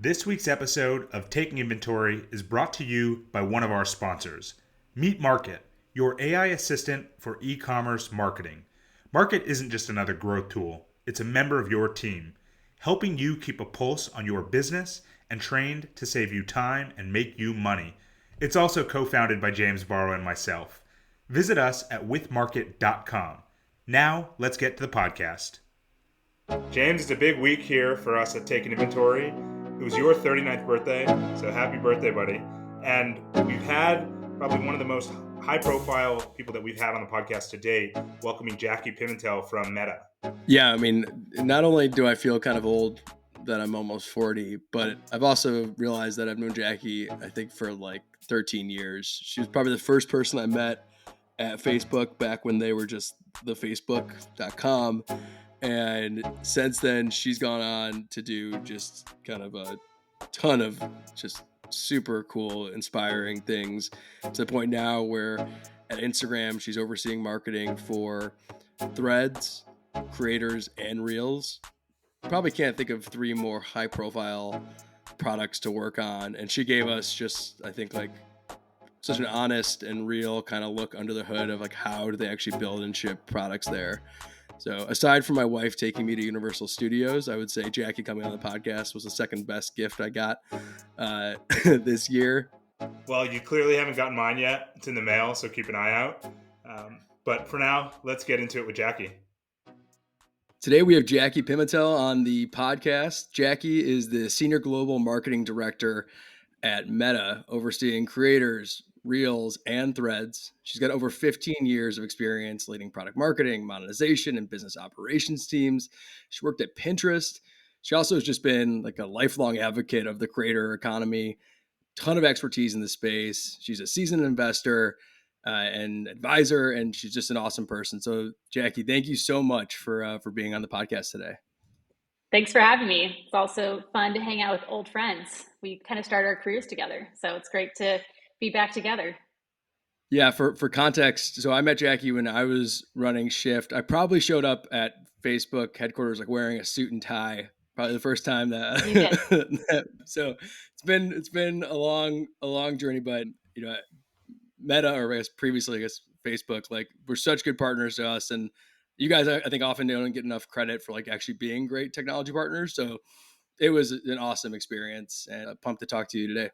This week's episode of Taking Inventory is brought to you by one of our sponsors, Meet Market, your AI assistant for e-commerce marketing. Market isn't just another growth tool, it's a member of your team, helping you keep a pulse on your business and trained to save you time and make you money. It's also co-founded by James Barrow and myself. Visit us at withmarket.com. Now, let's get to the podcast. James, it's a big week here for us at Taking Inventory. It was your 39th birthday, so happy birthday, buddy. And we've had probably one of the most high-profile people that we've had on the podcast to date, welcoming Jackie Pimentel from Meta. Yeah, I mean, not only do I feel kind of old that I'm almost 40, but I've also realized that I've known Jackie, I think, for like 13 years. She was probably the first person I met at Facebook back when they were just the Facebook.com. And since then, she's gone on to do just kind of a ton of just super cool, inspiring things to the point now where at Instagram, she's overseeing marketing for Threads, creators, and Reels. Probably can't think of three more high profile products to work on. And she gave us just, I think, like such an honest and real kind of look under the hood of like how do they actually build and ship products there. So aside from my wife taking me to Universal Studios, I would say Jackie coming on the podcast was the second best gift I got this year. Well, you clearly haven't gotten mine yet. It's in the mail, so keep an eye out. But for now, let's get into it with Jackie. Today we have Jackie Pimentel on the podcast. Jackie is the Senior Global Marketing Director at Meta, overseeing creators, Reels, and Threads. She's got over 15 years of experience leading product marketing, monetization, and business operations teams. She worked at Pinterest. She also has just been like a lifelong advocate of the creator economy, ton of expertise in the space. She's a seasoned investor and advisor, and she's just an awesome person. So, Jackie, thank you so much for being on the podcast today. Thanks for having me. It's also fun to hang out with old friends. We kind of started our careers together, so it's great to be back together. Yeah, for context, so I met Jackie when I was running Shift. I probably showed up at Facebook headquarters like wearing a suit and tie. Probably the first time that. You did. So it's been a long journey, but you know, Meta, or I guess previously, I guess Facebook, like we're such good partners to us, and you guys, I think, often don't get enough credit for like actually being great technology partners. So it was an awesome experience, and I'm pumped to talk to you today.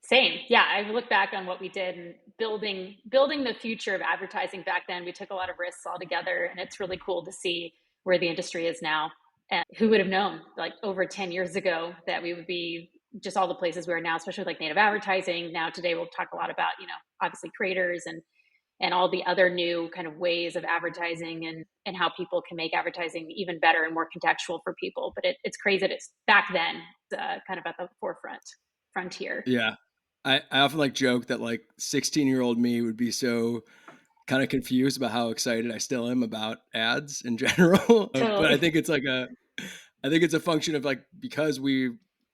Same. Yeah, I look back on what we did and building the future of advertising back then. We took a lot of risks all together, and it's really cool to see where the industry is now. And who would have known, like over 10 years ago, that we would be just all the places we are now, especially with like native advertising. Now today we'll talk a lot about, obviously creators and all the other new kind of ways of advertising and how people can make advertising even better and more contextual for people. But it's crazy that it's back then, kind of at the frontier. Yeah. I often like joke that like 16-year-old me would be so kind of confused about how excited I still am about ads in general. Totally. But I think it's a function of like, because we,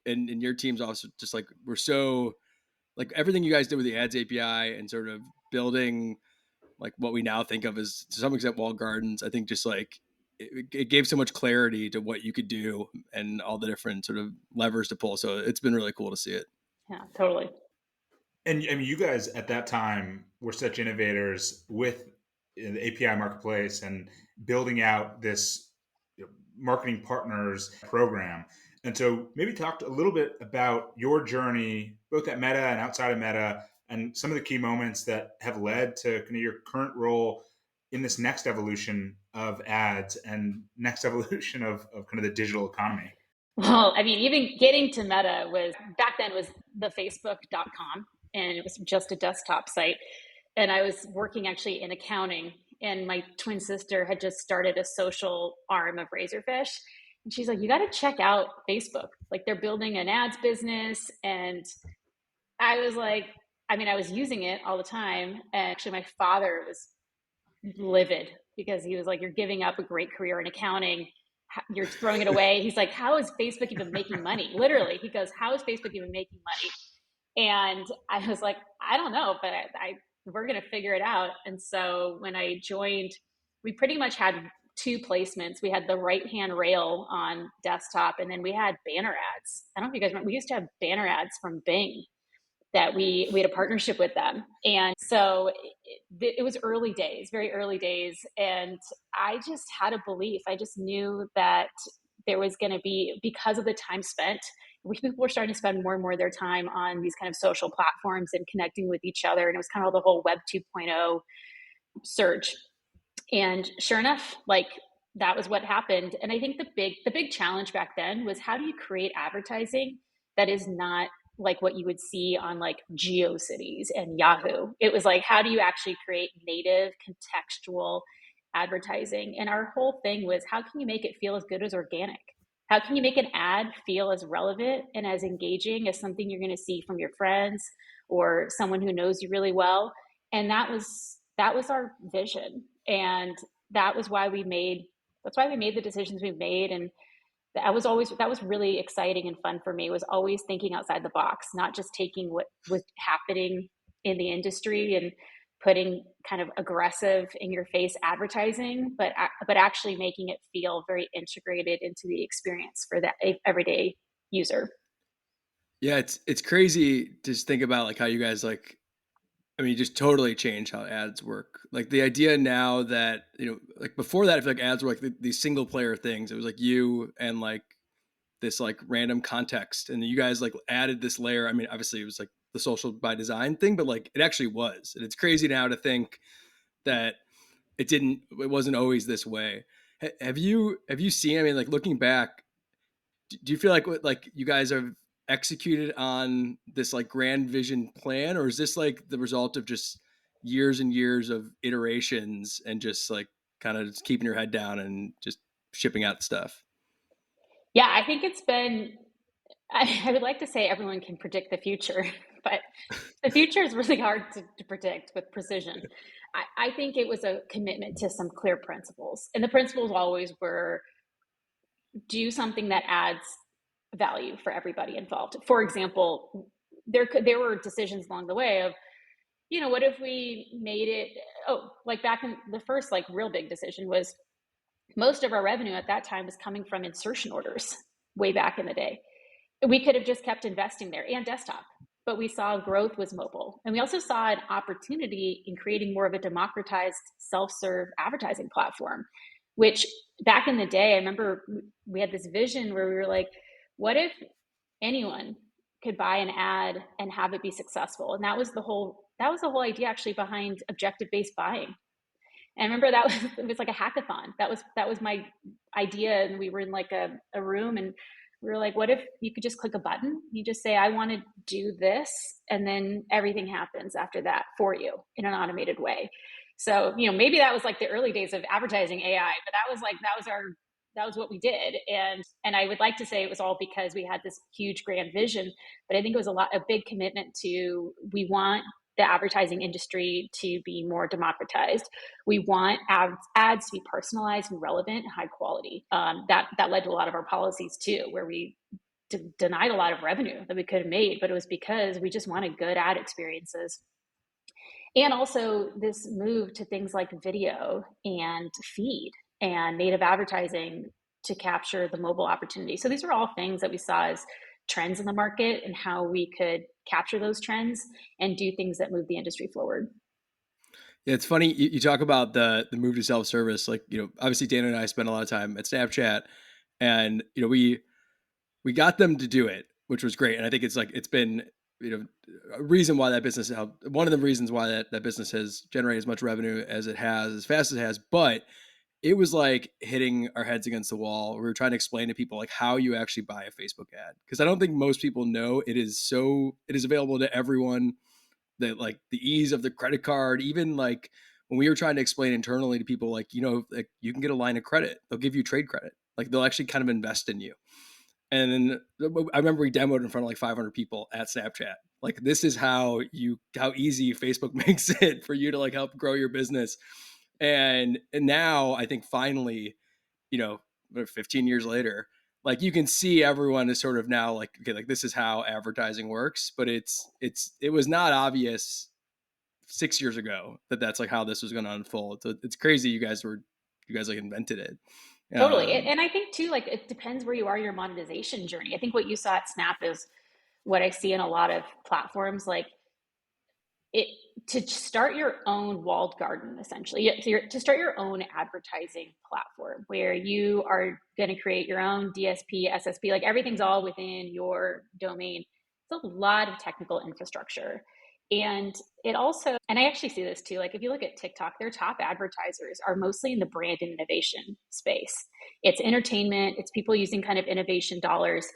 and your team's also just like, we're so like everything you guys did with the ads API and sort of building like what we now think of as to some extent walled gardens. I think just like it gave so much clarity to what you could do and all the different sort of levers to pull. So it's been really cool to see it. Yeah, totally. And I mean, you guys at that time were such innovators with the API marketplace and building out this marketing partners program. And so maybe talk a little bit about your journey, both at Meta and outside of Meta, and some of the key moments that have led to kind of your current role in this next evolution of ads and next evolution of kind of the digital economy. Well, I mean, even getting to Meta was back then was the Facebook.com, and it was just a desktop site. And I was working actually in accounting, and my twin sister had just started a social arm of Razorfish. And she's like, you got to check out Facebook. Like they're building an ads business. And I was like, I was using it all the time. And actually my father was livid because he was like, you're giving up a great career in accounting. You're throwing it away. He's like, how is Facebook even making money? Literally, he goes, how is Facebook even making money? And I was like, I don't know, but we're going to figure it out. And so when I joined, we pretty much had two placements. We had the right-hand rail on desktop, and then we had banner ads. I don't know if you guys remember, we used to have banner ads from Bing that we had a partnership with them. And so it was early days, very early days. And I just had a belief. I just knew that there was going to be, because of the time spent, people were starting to spend more and more of their time on these kind of social platforms and connecting with each other. And it was kind of the whole Web 2.0 surge. And sure enough, like that was what happened. And I think the big challenge back then was, how do you create advertising that is not like what you would see on like GeoCities and Yahoo? It was like, how do you actually create native contextual advertising? And our whole thing was, how can you make it feel as good as organic? How can you make an ad feel as relevant and as engaging as something you're going to see from your friends or someone who knows you really well? And that was our vision. And that was why we made the decisions we've made. And that was really exciting and fun for me, was always thinking outside the box, not just taking what was happening in the industry and putting kind of aggressive in your face advertising, but actually making it feel very integrated into the experience for that everyday user. Yeah, it's crazy to just think about like how you guys like, I mean, you just totally change how ads work. Like the idea now that, like before that, I feel like ads were like these single player things. It was like you and like this like random context. And you guys like added this layer. I mean, obviously it was like the social by design thing, but like it actually was. And it's crazy now to think that it wasn't always this way. Have you seen, I mean, like looking back, do you feel like you guys have executed on this like grand vision plan, or is this like the result of just years and years of iterations and just like kind of just keeping your head down and just shipping out stuff? Yeah, I think it's been, I would like to say everyone can predict the future, but the future is really hard to predict with precision. I think it was a commitment to some clear principles. And the principles always were, do something that adds value for everybody involved. For example, there were decisions along the way of, what if we made it, like back in the first like real big decision was, most of our revenue at that time was coming from insertion orders way back in the day. We could have just kept investing there, and desktop, but we saw growth was mobile. And we also saw an opportunity in creating more of a democratized self-serve advertising platform, which back in the day, I remember we had this vision where we were like, what if anyone could buy an ad and have it be successful? And that was the whole idea actually behind objective-based buying. And I remember it was like a hackathon. That was my idea. And we were in like a room, and we were like, what if you could just click a button? You just say, I want to do this. And then everything happens after that for you in an automated way. So, maybe that was like the early days of advertising AI, but that was what we did. And I would like to say it was all because we had this huge grand vision, but I think it was a big commitment to, we want the advertising industry to be more democratized. We want ads to be personalized and relevant and high quality. That led to a lot of our policies too, where we denied a lot of revenue that we could have made, but it was because we just wanted good ad experiences. And also this move to things like video and feed and native advertising to capture the mobile opportunity. So these are all things that we saw as trends in the market and how we could capture those trends and do things that move the industry forward. Yeah, it's funny you talk about the move to self-service. Like, obviously Dana and I spent a lot of time at Snapchat, and we got them to do it, which was great. And I think it's been a reason why that business, one of the reasons why that business has generated as much revenue as it has, as fast as it has. But it was like hitting our heads against the wall. We were trying to explain to people like how you actually buy a Facebook ad, because I don't think most people know it is available to everyone. That like the ease of the credit card, even like when we were trying to explain internally to people, like, like you can get a line of credit, they'll give you trade credit, like they'll actually kind of invest in you. And then I remember we demoed in front of like 500 people at Snapchat. Like, this is how easy Facebook makes it for you to like help grow your business. And now I think finally, 15 years later, like you can see everyone is sort of now like, okay, like this is how advertising works, but it was not obvious 6 years ago that that's like how this was going to unfold. So it's crazy you guys were you guys like invented it. Totally. And I think too, like it depends where you are in your monetization journey. I think what you saw at Snap is what I see in a lot of platforms, like it to start your own walled garden, essentially. To start your own advertising platform where you are going to create your own DSP, SSP, like everything's all within your domain. It's a lot of technical infrastructure. And it also, and I actually see this too, like if you look at TikTok, their top advertisers are mostly in the brand and innovation space. It's entertainment, it's people using kind of innovation dollars.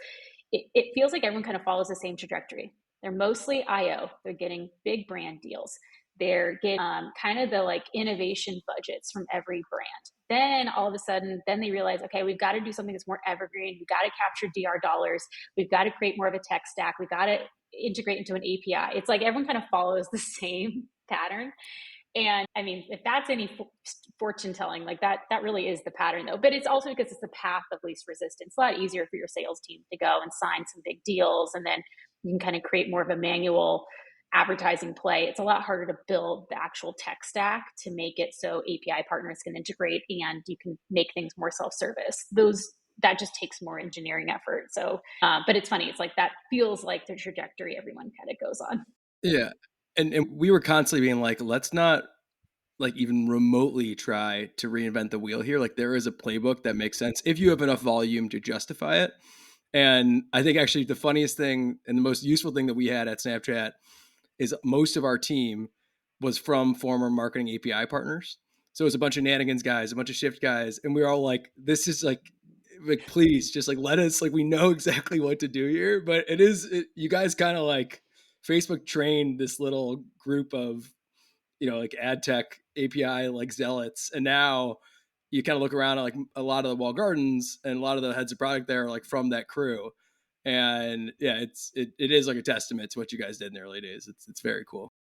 It feels like everyone kind of follows the same trajectory. They're mostly IO. They're getting big brand deals. They're getting kind of the like innovation budgets from every brand. Then all of a sudden, then they realize, okay, we've got to do something that's more evergreen. We've got to capture DR dollars. We've got to create more of a tech stack. We've got to integrate into an API. It's like everyone kind of follows the same pattern. And I mean, if that's any fortune telling, like that really is the pattern though. But it's also because it's the path of least resistance. It's a lot easier for your sales team to go and sign some big deals, and then you can kind of create more of a manual advertising play. It's a lot harder to build the actual tech stack to make it so API partners can integrate and you can make things more self-service. That just takes more engineering effort. So, but it's funny. It's like that feels like the trajectory everyone kind of goes on. Yeah. And we were constantly being like, let's not like even remotely try to reinvent the wheel here. Like there is a playbook that makes sense if you have enough volume to justify it. And I think actually the funniest thing and the most useful thing that we had at Snapchat is most of our team was from former marketing API partners. So it was a bunch of Nanigans guys, a bunch of Shift guys. And we were all like, this is like please just like let us, like, we know exactly what to do here. But you guys kind of like Facebook trained this little group of, like ad tech API like zealots. And now you kind of look around at like a lot of the wall gardens and a lot of the heads of product there are like from that crew. And yeah, it is like a testament to what you guys did in the early days. It's very cool.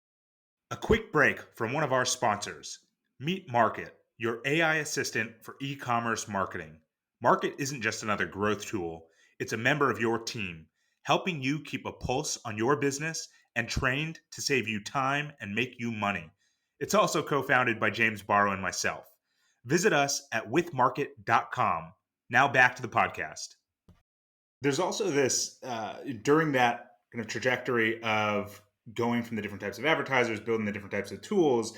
A quick break from one of our sponsors. Meet Market, your AI assistant for e-commerce marketing. Market isn't just another growth tool, it's a member of your team, helping you keep a pulse on your business and trained to save you time and make you money. It's also co-founded by James Barrow and myself. Visit us at withmarket.com. Now back to the podcast. There's also this, during that kind of trajectory of going from the different types of advertisers, building the different types of tools,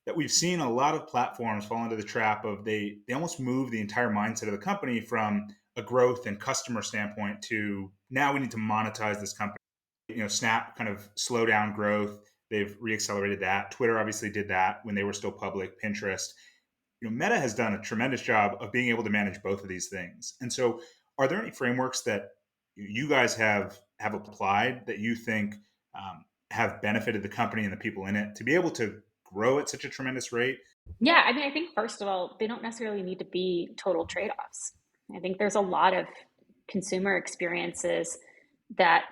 that we've seen a lot of platforms fall into the trap of they almost move the entire mindset of the company from a growth and customer standpoint to now we need to monetize this company. Snap kind of slow down growth. They've reaccelerated that. Twitter obviously did that when they were still public. Pinterest. Meta has done a tremendous job of being able to manage both of these things. And so, are there any frameworks that you guys have applied that you think have benefited the company and the people in it to be able to grow at such a tremendous rate? Yeah, I mean, I think first of all, they don't necessarily need to be total trade-offs. I think there's a lot of consumer experiences that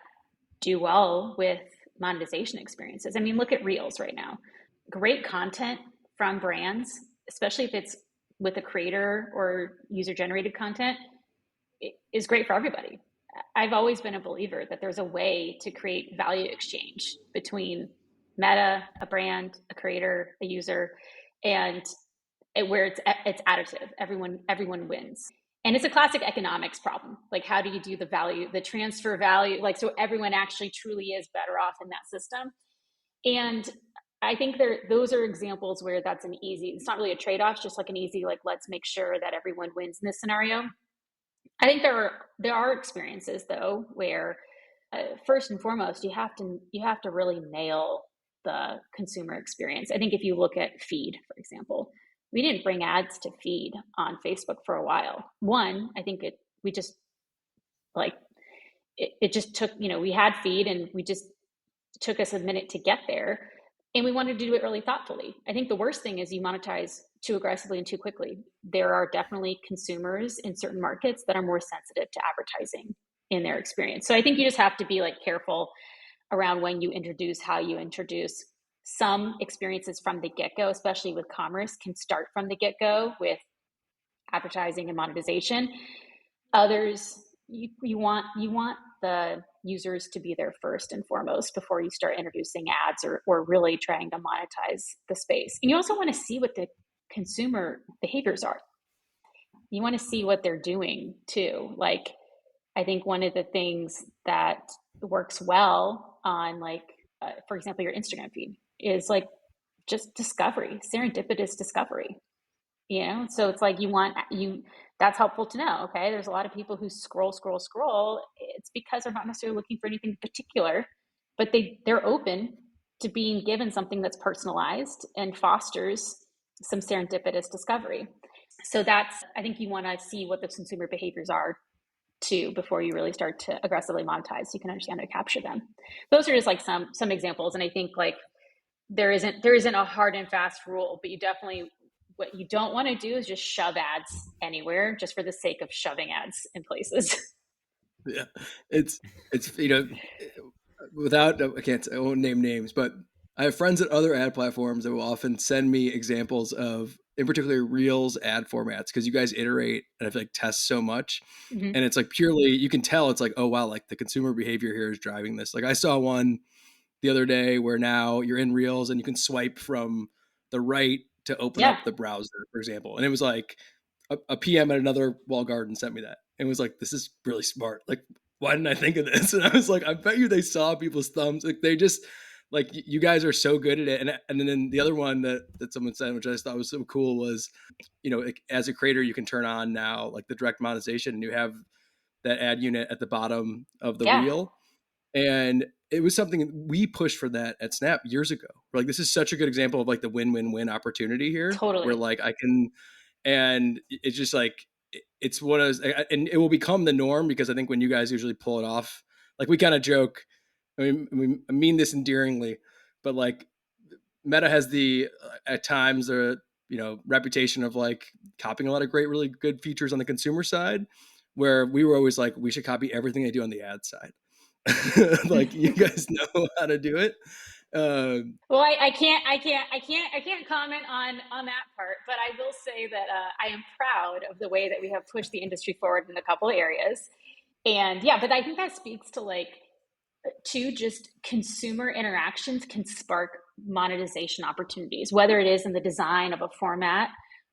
do well with monetization experiences. I mean, look at Reels right now. Great content from brands, especially if it's with a creator or user-generated content, is great for everybody. I've always been a believer that there's a way to create value exchange between Meta, a brand, a creator, a user, and where it's additive. Everyone wins. And it's a classic economics problem. Like, how do you do the transfer value, like, so everyone actually truly is better off in that system? And I think those are examples where that's it's not really a trade-off, just like an easy, like, let's make sure that everyone wins in this scenario. I think there are experiences though where first and foremost you have to really nail the consumer experience. I think if you look at feed, for example, we didn't bring ads to feed on Facebook for a while. One, I think we just like it just took, we had feed and we just took us a minute to get there, and we wanted to do it really thoughtfully. I think the worst thing is you monetize too aggressively and too quickly. There are definitely consumers in certain markets that are more sensitive to advertising in their experience. So I think you just have to be like careful around when you introduce, how you introduce. Some experiences from the get-go, especially with commerce, can start from the get-go with advertising and monetization. Others, you want the users to be there first and foremost before you start introducing ads or really trying to monetize the space. And you also want to see what the consumer behaviors are. You want to see what they're doing too. Like, I think one of the things that works well on like, for example, your Instagram feed is like just discovery, serendipitous discovery. So it's like that's helpful to know. Okay, there's a lot of people who scroll. It's because they're not necessarily looking for anything particular, but they're open to being given something that's personalized and fosters some serendipitous discovery. So that's, I think you want to see what the consumer behaviors are too before you really start to aggressively monetize, so you can understand how to capture them. Those are just like some examples, and I think like there isn't a hard and fast rule, but you definitely, what you don't want to do is just shove ads anywhere just for the sake of shoving ads in places. Yeah, it's without I won't name names, but I have friends at other ad platforms that will often send me examples of, in particular, Reels ad formats, because you guys iterate and I feel like test so much, Mm-hmm. and it's like purely you can tell it's like, oh wow, like the consumer behavior here is driving this. Like I saw one the other day where now you're in Reels and you can swipe from the right to open Yeah, up the browser, for example, and it was like a PM at another wall garden sent me that and was like, this is really smart. Like, why didn't I think of this? And I was like, I bet you they saw people's thumbs. Like they just like you guys are so good at it. And then the other one that someone said, which I just thought was so cool, was like, as a creator, you can turn on now like the direct monetization, and you have that ad unit at the bottom of the yeah, reel. And it was something we pushed for that at Snap years ago. We're like, this is such a good example of like the win-win-win opportunity here, where totally. like I can, and it's just like it's what I was, and it will become the norm, because I think when you guys usually pull it off, like we kind of joke, I mean this endearingly, but like Meta has the at times the reputation of like copying a lot of great, really good features on the consumer side, where we were always like, we should copy everything they do on the ad side. Like you guys know how to do it. Well, I can't comment on that part, but I will say that I am proud of the way that we have pushed the industry forward in a couple of areas. And yeah, but I think that speaks to like to just consumer interactions can spark monetization opportunities, whether it is in the design of a format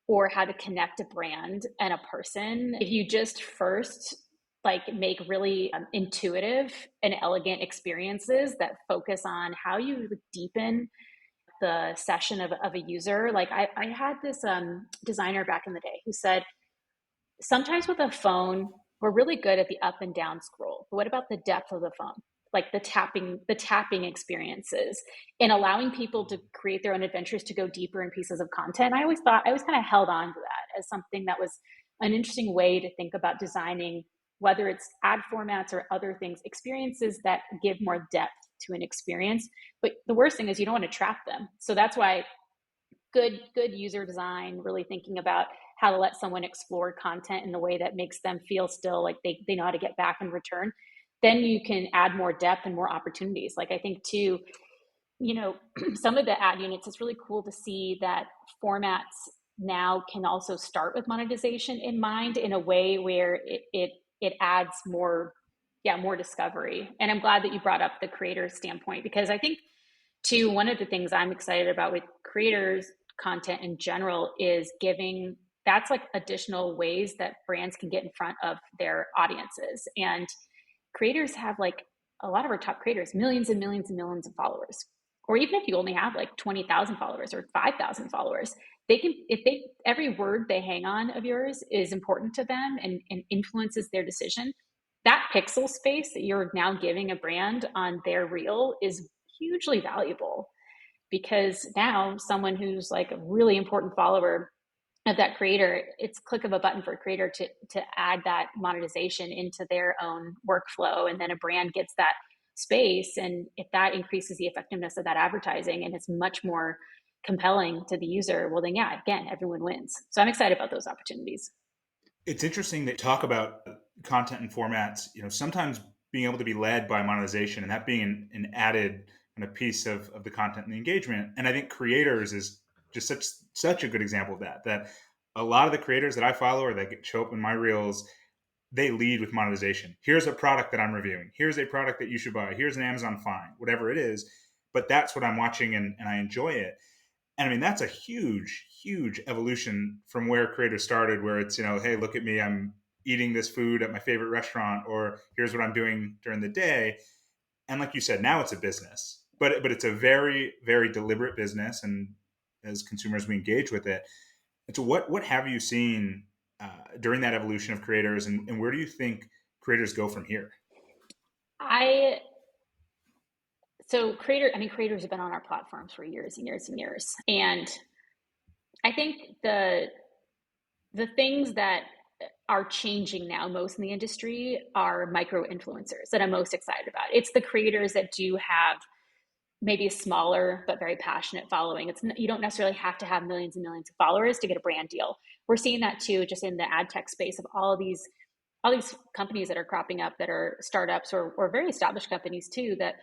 or how to connect a brand and a person. If you just first like make really intuitive and elegant experiences that focus on how you deepen the session of a user. Like I had this designer back in the day who said, sometimes with a phone, we're really good at the up and down scroll. But what about the depth of the phone? Like the tapping experiences and allowing people to create their own adventures to go deeper in pieces of content. I always kind of held on to that as something that was an interesting way to think about designing, whether it's ad formats or other things, experiences that give more depth to an experience. But the worst thing is you don't want to trap them. So that's why good user design, really thinking about how to let someone explore content in the way that makes them feel still like they know how to get back in return, then you can add more depth and more opportunities. Like I think too, some of the ad units, it's really cool to see that formats now can also start with monetization in mind in a way where it adds more, yeah, more discovery. And I'm glad that you brought up the creator standpoint, because I think too, one of the things I'm excited about with creators content in general is giving, that's like additional ways that brands can get in front of their audiences. And creators have like, a lot of our top creators, millions and millions and millions of followers. Or even if you only have like 20,000 followers or 5,000 followers, they can, if they, every word they hang on of yours is important to them and influences their decision, that pixel space that you're now giving a brand on their reel is hugely valuable, because now someone who's like a really important follower of that creator, it's click of a button for a creator to add that monetization into their own workflow, and then a brand gets that space, and if that increases the effectiveness of that advertising and it's much more compelling to the user, well then yeah, again, everyone wins. So I'm excited about those opportunities. It's interesting that talk about content and formats, sometimes being able to be led by monetization and that being an added kind of piece of the content and the engagement. And I think creators is just such a good example of that a lot of the creators that I follow or that show up in my reels, they lead with monetization. Here's a product that I'm reviewing. Here's a product that you should buy. Here's an Amazon find, whatever it is. But that's what I'm watching, and I enjoy it. And I mean, that's a huge, huge evolution from where creators started, where it's, hey, look at me, I'm eating this food at my favorite restaurant, or here's what I'm doing during the day. And like you said, now it's a business, but it's a very, very deliberate business. And as consumers, we engage with it. And so what have you seen during that evolution of creators, and where do you think creators go from here? I creators have been on our platforms for years and years and years. And I think the things that are changing now most in the industry are micro influencers that I'm most excited about. It's the creators that do have maybe a smaller but very passionate following. You don't necessarily have to have millions and millions of followers to get a brand deal. We're seeing that too, just in the ad tech space of all these companies that are cropping up that are startups or very established companies too that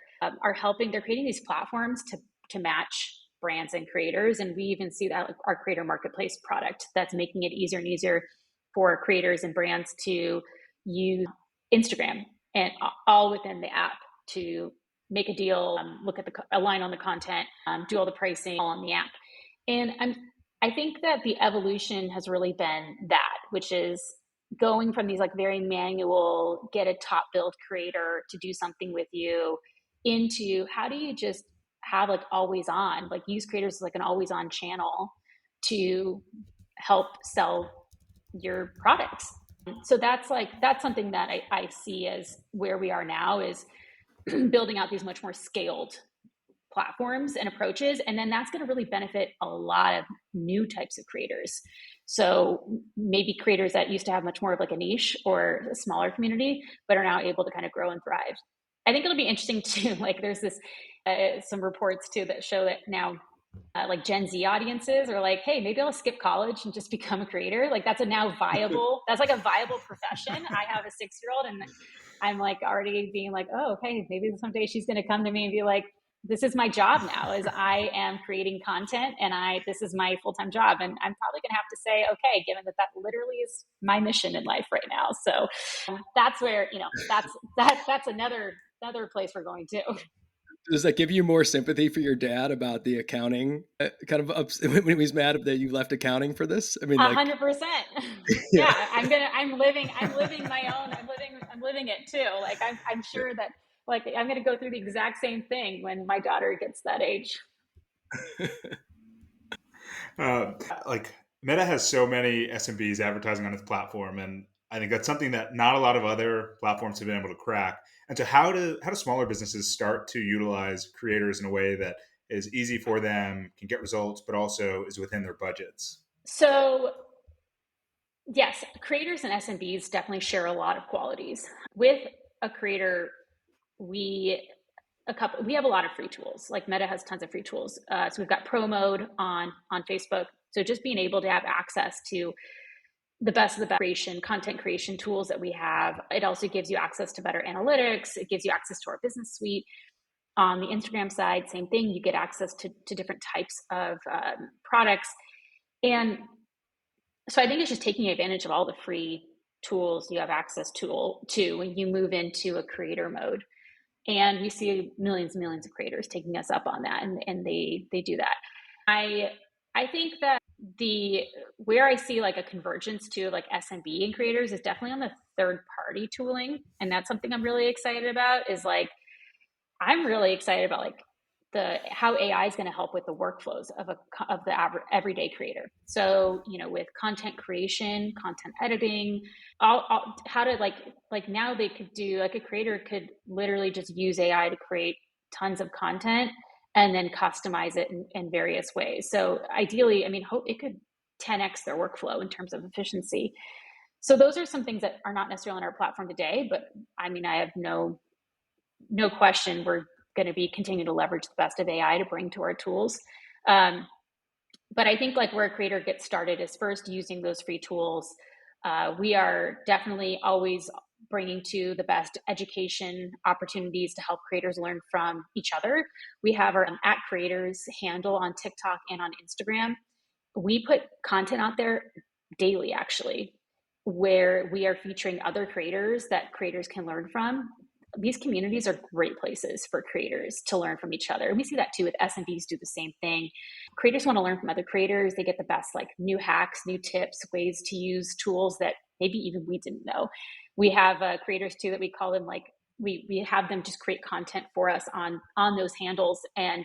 are helping. They're creating these platforms to match brands and creators, and we even see that like our creator marketplace product that's making it easier and easier for creators and brands to use Instagram and all within the app to make a deal, look at align on the content, do all the pricing all on the app. And I think that the evolution has really been that, which is going from these like very manual, get a top build creator to do something with you, into how do you just have like always on, like use creators as like an always on channel to help sell your products. So that's something that I see as where we are now is building out these much more scaled platforms and approaches, and then that's going to really benefit a lot of new types of creators. So maybe creators that used to have much more of like a niche or a smaller community but are now able to kind of grow and thrive. I think it'll be interesting too, like there's this some reports too that show that now like Gen Z audiences are like, hey, maybe I'll skip college and just become a creator. Like that's that's like a viable profession. I have a 6-year-old and I'm like already being like, oh, okay, maybe someday she's going to come to me and be like, this is my job now, is I am creating content and this is my full-time job. And I'm probably going to have to say, okay, given that literally is my mission in life right now. So that's where, that's another place we're going to. Does that give you more sympathy for your dad about the accounting kind of when he was mad that you left accounting for this? I mean, like, 100%. yeah. Yeah, I'm living my own. I'm living it too. Like I'm sure that like I'm going to go through the exact same thing when my daughter gets that age. Uh, like Meta has so many SMBs advertising on its platform, and I think that's something that not a lot of other platforms have been able to crack. And so, how do smaller businesses start to utilize creators in a way that is easy for them, can get results, but also is within their budgets? So yes, creators and SMBs definitely share a lot of qualities. With a creator, we we have a lot of free tools. Like Meta has tons of free tools. So we've got Pro Mode on Facebook. So just being able to have access to the best of the best content creation tools that we have. It also gives you access to better analytics. It gives you access to our business suite. On the Instagram side, same thing. You get access to different types of products. And so I think it's just taking advantage of all the free tools you have access to when you move into a creator mode. And we see millions and millions of creators taking us up on that, and they do that. I think that the where I see like a convergence to like SMB and creators is definitely on the third party tooling, and that's something I'm really excited about. Is like I'm really excited about like the how AI is going to help with the workflows of the everyday creator. So with content creation, content editing, how to like now they could do like a creator could literally just use AI to create tons of content and then customize it in various ways. So ideally, I mean, hope it could 10x their workflow in terms of efficiency. So those are some things that are not necessarily on our platform today, but I mean, I have no question we're going to be continuing to leverage the best of AI to bring to our tools. But I think like where a creator gets started is first using those free tools. We are definitely always bringing to the best education opportunities to help creators learn from each other. We have our @creators handle on TikTok and on Instagram. We put content out there daily, actually, where we are featuring other creators that creators can learn from. these communities are great places for creators to learn from each other. And we see that too with SMBs do the same thing. Creators want to learn from other creators. They get the best like new hacks, new tips, ways to use tools that maybe even we didn't know. We have creators too that we call them like we have them just create content for us on those handles, and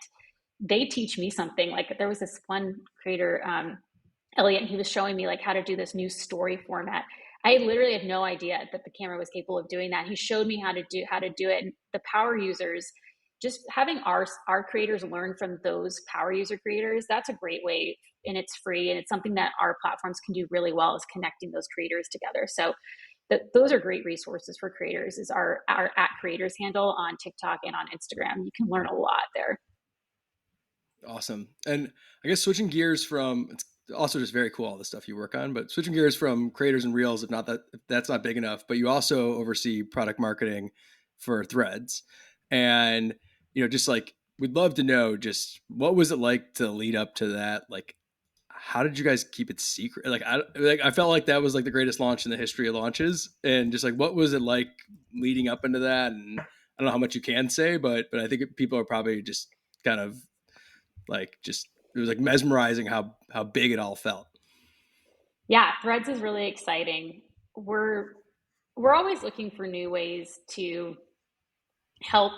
they teach me something. Like there was this one creator, Elliot, and he was showing me like how to do this new story format. I literally had no idea that the camera was capable of doing that. He showed me how to do it. And the power users, just having our creators learn from those power user creators, that's a great way, and it's free, and it's something that our platforms can do really well, is connecting those creators together. So those are great resources for creators, is our at creators handle on TikTok and on Instagram. You can learn a lot there. Awesome. And I guess switching gears from, it's also just very cool, all the stuff you work on, but switching gears from creators and reels, if that's not big enough, but you also oversee product marketing for Threads. And, just like, we'd love to know just what was it like to lead up to that? Like, how did you guys keep it secret? I felt like that was like the greatest launch in the history of launches. And just like, what was it like leading up into that? And I don't know how much you can say, but I think people are probably just kind of like, just, it was like mesmerizing how big it all felt. Yeah, Threads is really exciting. We're always looking for new ways to help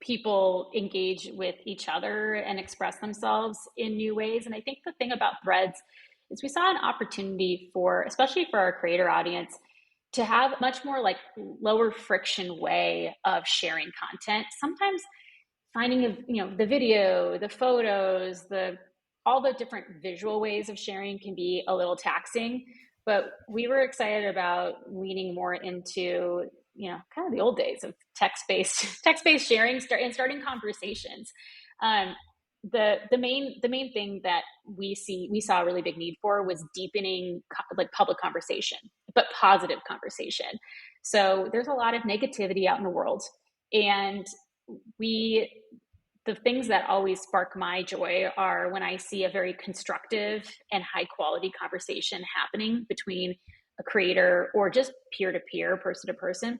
people engage with each other and express themselves in new ways. And I think the thing about Threads is we saw an opportunity for, especially for our creator audience, to have a much more like lower friction way of sharing content. Sometimes finding the video, the photos, the all the different visual ways of sharing can be a little taxing, but we were excited about leaning more into kind of the old days of text-based sharing, starting conversations. um, the main thing that we saw a really big need for was deepening like public conversation, but positive conversation. So there's a lot of negativity out in the world, and we the things that always spark my joy are when I see a very constructive and high quality conversation happening between a creator or just peer to peer, person to person,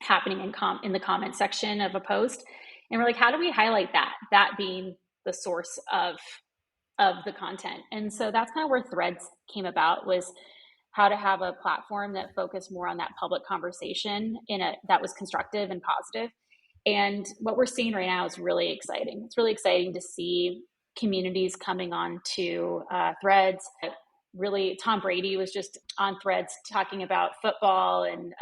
happening in the comment section of a post. And we're like, how do we highlight that being the source of the content? And so that's kind of where Threads came about, was how to have a platform that focused more on that public conversation that was constructive and positive. And what we're seeing right now is really exciting. It's really exciting to see communities coming on to Threads. Really, Tom Brady was just on Threads talking about football, and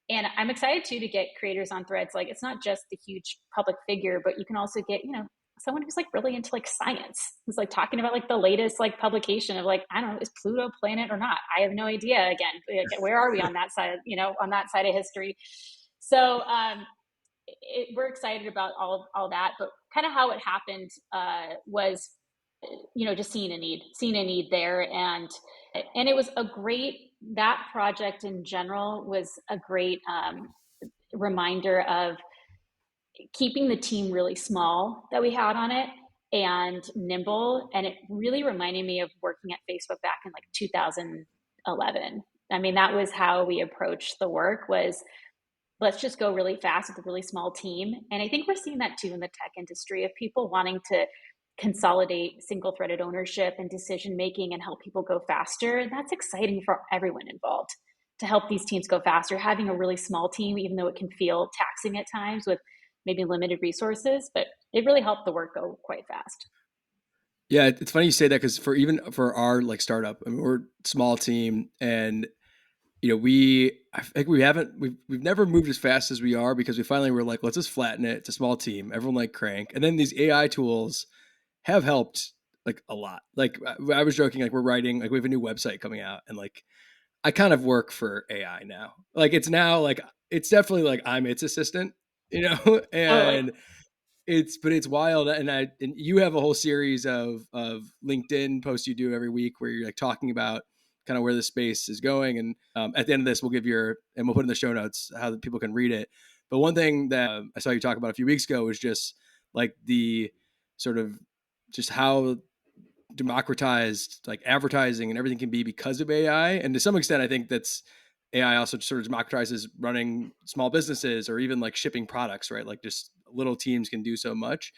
I'm excited too to get creators on Threads. Like, it's not just the huge public figure, but you can also get someone who's like really into like science, who's like talking about like the latest like publication of like, I don't know, is Pluto a planet or not? I have no idea. Again, where are we on that side? On that side of history. So we're excited about all that, but kind of how it happened was, just seeing a need there, and it was a great, that project in general was a great reminder of keeping the team really small that we had on it and nimble. And it really reminded me of working at Facebook back in like 2011. I mean, that was how we approached the work, was let's just go really fast with a really small team. And I think we're seeing that too in the tech industry, of people wanting to consolidate single threaded ownership and decision making and help people go faster. And that's exciting for everyone involved, to help these teams go faster. Having a really small team, even though it can feel taxing at times with maybe limited resources, but it really helped the work go quite fast. Yeah, it's funny you say that, because for our like startup, I mean, we're a small team, and I think we've never moved as fast as we are, because we finally were like, let's just flatten it. It's a small team, everyone like crank, and then these AI tools have helped like a lot. Like I was joking, like we're writing, like we have a new website coming out, and like I kind of work for AI now. Like it's now like it's definitely like I'm its assistant, Totally. and it's wild. And you have a whole series of LinkedIn posts you do every week where you're like talking about kind of where the space is going. And at the end of this, we'll put in the show notes how people can read it. But one thing that I saw you talk about a few weeks ago was just like the sort of just how democratized like advertising and everything can be because of AI. And to some extent, I think that's AI also sort of democratizes running small businesses or even like shipping products, right? Like just little teams can do so much.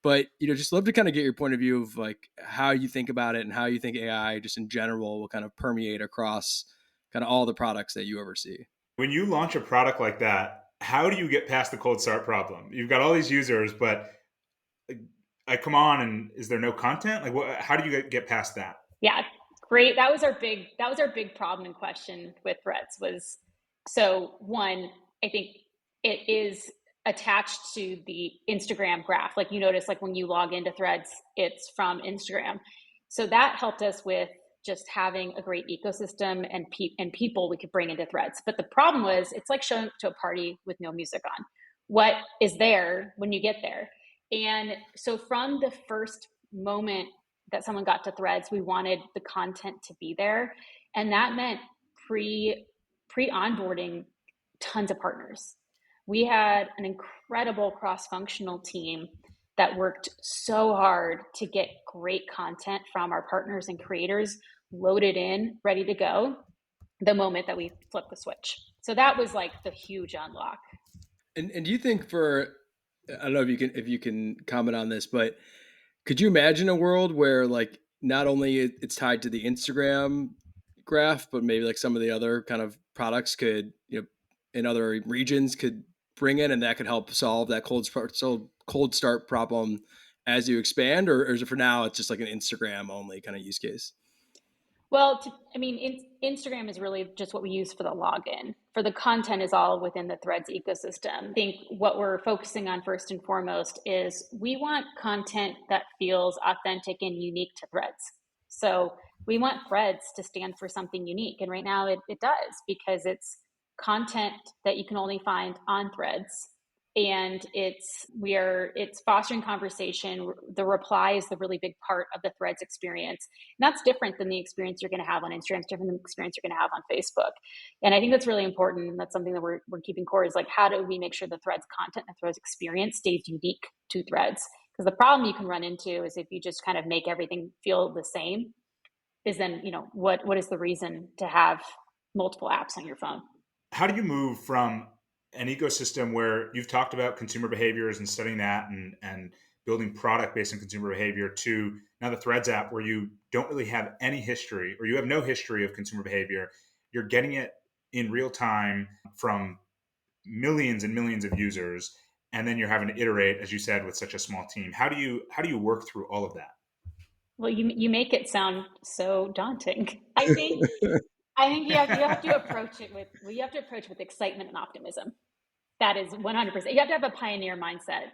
But just love to kind of get your point of view of like how you think about it and how you think AI just in general will kind of permeate across kind of all the products that you oversee. When you launch a product like that, how do you get past the cold start problem? You've got all these users, but I come on and is there no content? Like, how do you get past that? Yeah, great. That was our big problem and question with Threads was, so one, I think it is attached to the Instagram graph. Like you notice, like when you log into Threads, it's from Instagram. So that helped us with just having a great ecosystem and people we could bring into Threads. But the problem was, it's like showing up to a party with no music on. What is there when you get there? And so from the first moment that someone got to Threads, we wanted the content to be there, and that meant pre onboarding tons of partners. We had an incredible cross functional team that worked so hard to get great content from our partners and creators loaded in, ready to go the moment that we flipped the switch. So that was like the huge unlock. And do you think I don't know if you can comment on this, but could you imagine a world where like not only it's tied to the Instagram graph, but maybe like some of the other kind of products could, in other regions could bring in, and that could help solve that cold start problem as you expand, or is it for now it's just like an Instagram only kind of use case? Well, Instagram is really just what we use for the login. For the content is all within the Threads ecosystem. I think what we're focusing on first and foremost is we want content that feels authentic and unique to Threads. So we want Threads to stand for something unique. And right now it does, because it's content that you can only find on Threads, and it's fostering conversation. The reply is the really big part of the Threads experience, and that's different than the experience you're going to have on Instagram. It's different than the experience you're going to have on Facebook. And I think that's really important, and that's something that we're keeping core, is like, how do we make sure the Threads content and the Threads experience stays unique to Threads? Because the problem you can run into is if you just kind of make everything feel the same, is then what is the reason to have multiple apps on your phone? How do you move from an ecosystem where you've talked about consumer behaviors and studying that and building product based on consumer behavior to now the Threads app where you don't really have any history, or you have no history of consumer behavior? You're getting it in real time from millions and millions of users, and then you're having to iterate, as you said, with such a small team. How do you work through all of that? Well, you make it sound so daunting. I think you have to approach it with excitement and optimism. That is 100%. You have to have a pioneer mindset.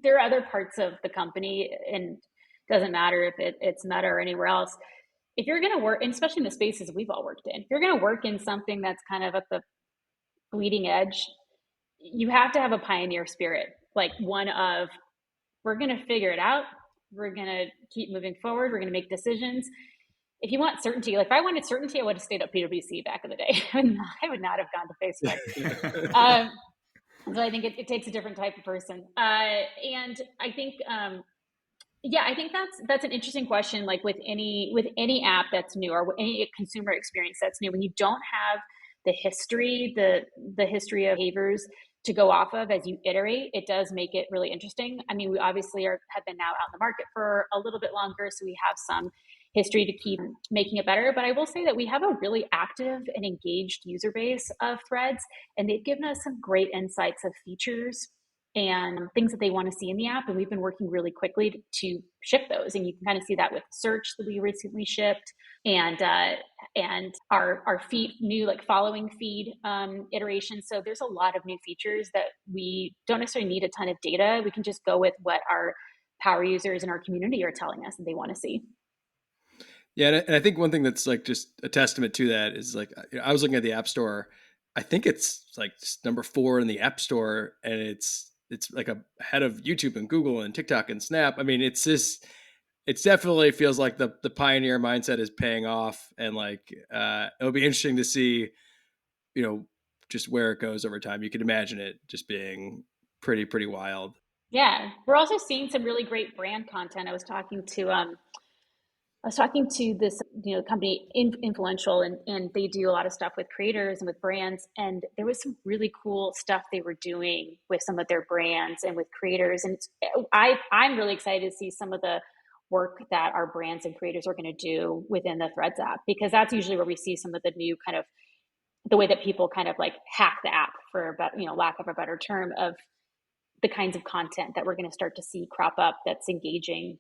There are other parts of the company, and it doesn't matter if it's Meta or anywhere else. If you're going to work, and especially in the spaces we've all worked in, if you're going to work in something that's kind of at the bleeding edge, you have to have a pioneer spirit, like one of, we're going to figure it out. We're going to keep moving forward. We're going to make decisions. If you want certainty, like if I wanted certainty, I would have stayed at PwC back in the day. I would not have gone to Facebook. So I think it takes a different type of person. And I think, yeah, I think that's an interesting question. Like with any app that's new, or any consumer experience that's new, when you don't have the history of behaviors to go off of as you iterate, it does make it really interesting. I mean, we obviously have been now out in the market for a little bit longer, so we have some history to keep making it better. But I will say that we have a really active and engaged user base of Threads, and they've given us some great insights of features and things that they want to see in the app. And we've been working really quickly to ship those. And you can kind of see that with search that we recently shipped, and our feed, new like following feed iteration. So there's a lot of new features that we don't necessarily need a ton of data. We can just go with what our power users and our community are telling us that they want to see. Yeah, and I think one thing that's like just a testament to that is like I was looking at the App Store. I think it's like number 4 in the App Store, and it's like ahead of YouTube and Google and TikTok and Snap. I mean, it definitely feels like the pioneer mindset is paying off, and like it'll be interesting to see, just where it goes over time. You could imagine it just being pretty wild. Yeah, we're also seeing some really great brand content. I was talking to I was talking to this, company influential, and they do a lot of stuff with creators and with brands. And there was some really cool stuff they were doing with some of their brands and with creators. And I'm really excited to see some of the work that our brands and creators are going to do within the Threads app, because that's usually where we see some of the new kind of the way that people kind of like hack the app, for lack of a better term, of the kinds of content that we're going to start to see crop up that's engaging.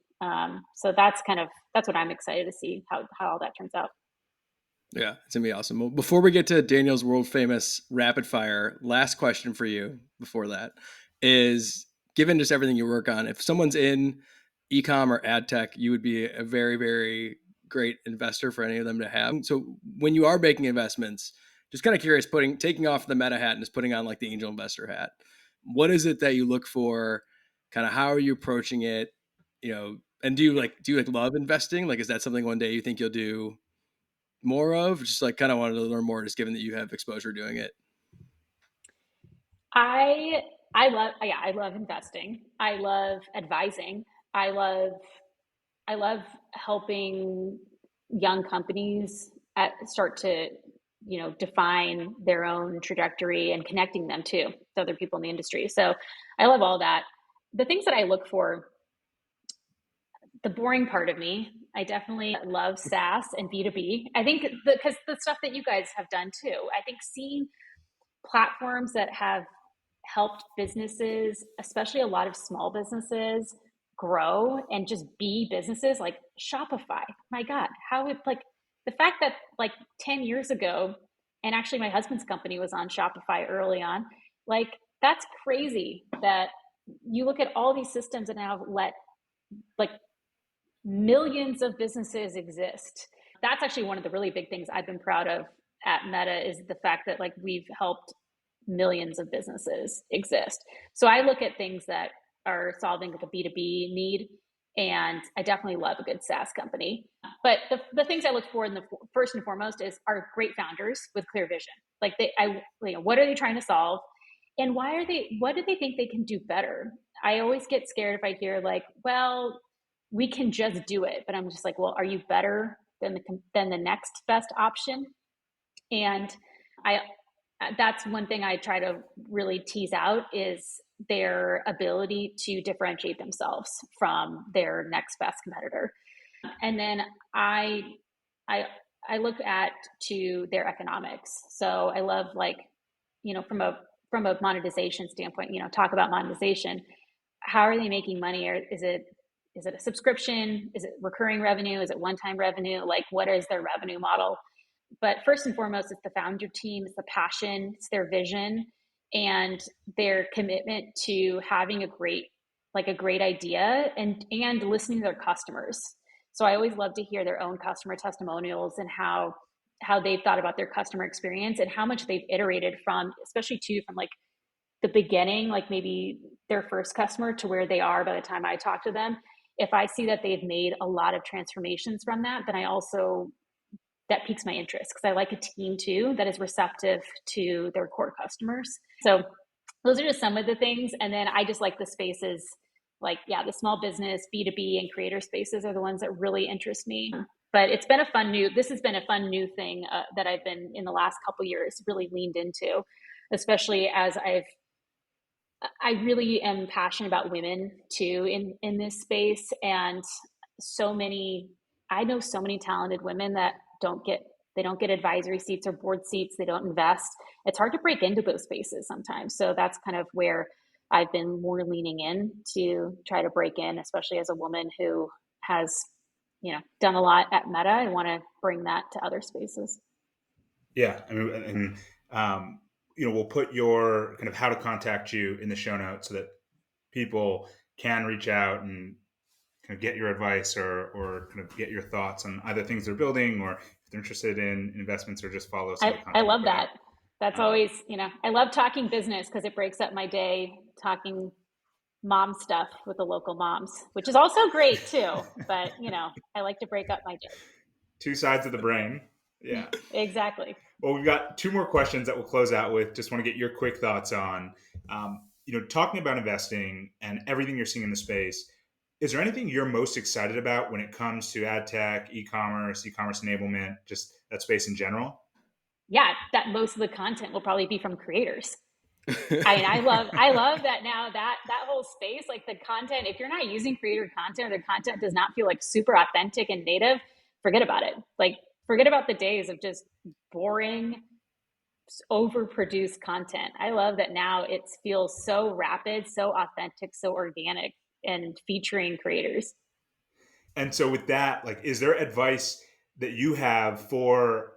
So that's what I'm excited to see how all that turns out. Yeah, it's gonna be awesome. Well, before we get to Daniel's world famous rapid fire, last question for you before that is, given just everything you work on, if someone's in e-com or ad tech, you would be a very, very great investor for any of them to have. So when you are making investments, just kind of curious, taking off the meta hat and just putting on like the angel investor hat, what is it that you look for? Kind of how are you approaching it? And do you love investing? Like, is that something one day you think you'll do more of? Just like kind of wanted to learn more, just given that you have exposure doing it. I love investing. I love advising. I love helping young companies start to define their own trajectory and connecting them to other people in the industry. So I love all that. The things that I look for, the boring part of me, I definitely love SaaS and B2B. I think because the stuff that you guys have done too, I think seeing platforms that have helped businesses, especially a lot of small businesses, grow and just be businesses like Shopify. My God, how it like the fact that like 10 years ago, and actually my husband's company was on Shopify early on, like that's crazy that you look at all these systems and now let like millions of businesses exist. That's actually one of the really big things I've been proud of at Meta, is the fact that like we've helped millions of businesses exist. So I look at things that are solving like a B2B need, and I definitely love a good SaaS company. But the things I look for in the first and foremost are great founders with clear vision. Like what are they trying to solve, and what do they think they can do better? I always get scared if I hear like, well, we can just do it, but I'm just like, well, are you better than the next best option? And I that's one thing I try to really tease out, is their ability to differentiate themselves from their next best competitor. And then I I look at to their economics. So I love from a monetization standpoint, talk about monetization. How are they making money? Or is it a subscription? Is it recurring revenue? Is it one-time revenue? Like, what is their revenue model? But first and foremost, it's the founder team, it's the passion, it's their vision, and their commitment to having a great idea, and listening to their customers. So I always love to hear their own customer testimonials and how they've thought about their customer experience and how much they've iterated from, especially too, from like the beginning, like maybe their first customer to where they are by the time I talk to them. If I see that they've made a lot of transformations from that, then that piques my interest, because I like a team too that is receptive to their core customers. So those are just some of the things. And then I just like the spaces, like, the small business, B2B, and creator spaces are the ones that really interest me. But this has been a fun new thing that I've been in the last couple of years really leaned into, especially as I really am passionate about women too in this space. And I know so many talented women that don't get advisory seats or board seats. They don't invest. It's hard to break into those spaces sometimes. So that's kind of where I've been more leaning in to try to break in, especially as a woman who has, done a lot at Meta. I want to bring that to other spaces. Yeah. I mean, and, we'll put your kind of how to contact you in the show notes so that people can reach out and kind of get your advice or kind of get your thoughts on either things they're building, or if they're interested in investments, or just follow some of the content. I love that. That's always, I love talking business because it breaks up my day, talking mom stuff with the local moms, which is also great too. But, I like to break up my day. Two sides of the brain. Yeah. Exactly. Well, we've got two more questions that we'll close out with. Just want to get your quick thoughts on, talking about investing and everything you're seeing in the space. Is there anything you're most excited about when it comes to ad tech, e-commerce enablement, just that space in general? Yeah, that most of the content will probably be from creators. I love that now, that whole space, like the content, if you're not using creator content, or the content does not feel like super authentic and native, forget about it. Like, forget about the days of just boring, overproduced content. I love that now it feels so rapid, so authentic, so organic, and featuring creators. And so with that, like, is there advice that you have for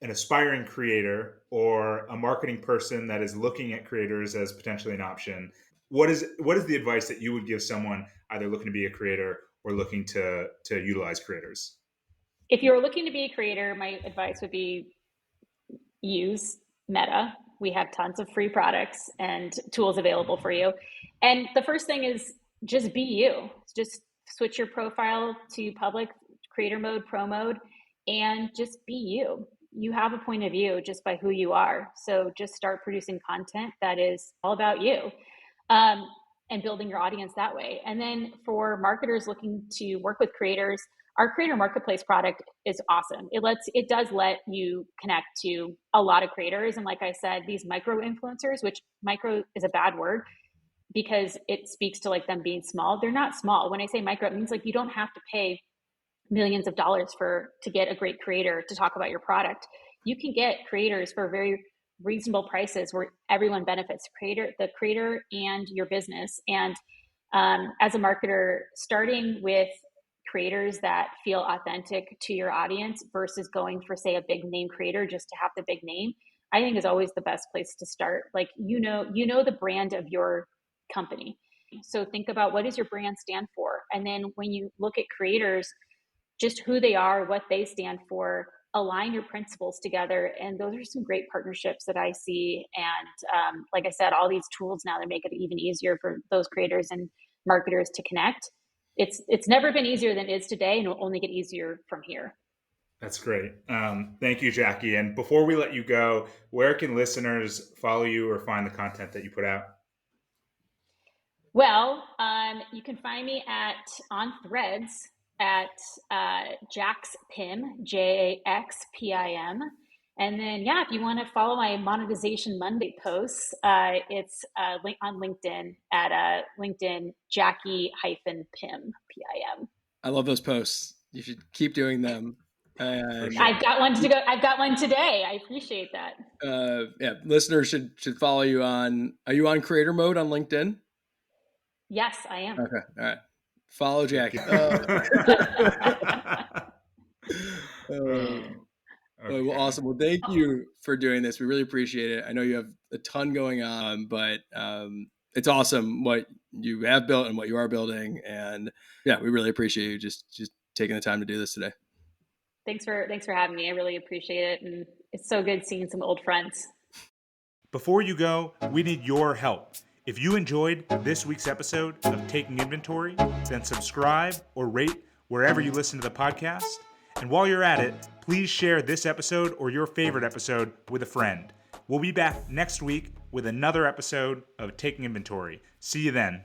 an aspiring creator or a marketing person that is looking at creators as potentially an option? What is the advice that you would give someone either looking to be a creator or looking to utilize creators? If you're looking to be a creator, my advice would be use Meta. We have tons of free products and tools available for you. And the first thing is just be you. Just switch your profile to public, creator mode, pro mode, and just be you. You have a point of view just by who you are. So just start producing content that is all about you. Um, and building your audience that way. And then for marketers looking to work with creators, our creator marketplace product is awesome. It does let you connect to a lot of creators. And like I said, these micro influencers, which micro is a bad word because it speaks to like them being small. They're not small. When I say micro, it means like you don't have to pay millions of dollars to get a great creator to talk about your product. You can get creators for very reasonable prices where everyone benefits, the creator and your business. And as a marketer, starting with creators that feel authentic to your audience versus going for, say, a big name creator just to have the big name, I think is always the best place to start. Like, the brand of your company. So think about, what does your brand stand for? And then when you look at creators, just who they are, what they stand for, align your principles together. And those are some great partnerships that I see. And like I said, all these tools now that make it even easier for those creators and marketers to connect. It's never been easier than it is today, and it will only get easier from here. That's great. Thank you, Jackie. And before we let you go, where can listeners follow you or find the content that you put out? Well, you can find me on Threads at Jax Pim, JAXPIM. And then, yeah, if you want to follow my Monetization Monday posts, it's on LinkedIn at LinkedIn Jackie-Pim, PIM. I love those posts. You should keep doing them. And sure. I've got one to go. I've got one today. I appreciate that. Yeah, listeners should follow you on. Are you on Creator Mode on LinkedIn? Yes, I am. Okay, all right. Follow Jackie. Okay. Well, awesome. Well, thank you for doing this. We really appreciate it. I know you have a ton going on, but it's awesome what you have built and what you are building. And yeah, we really appreciate you just taking the time to do this today. Thanks for having me. I really appreciate it, and it's so good seeing some old friends. Before you go, we need your help. If you enjoyed this week's episode of Taking Inventory, then subscribe or rate wherever you listen to the podcast. And while you're at it, please share this episode or your favorite episode with a friend. We'll be back next week with another episode of Taking Inventory. See you then.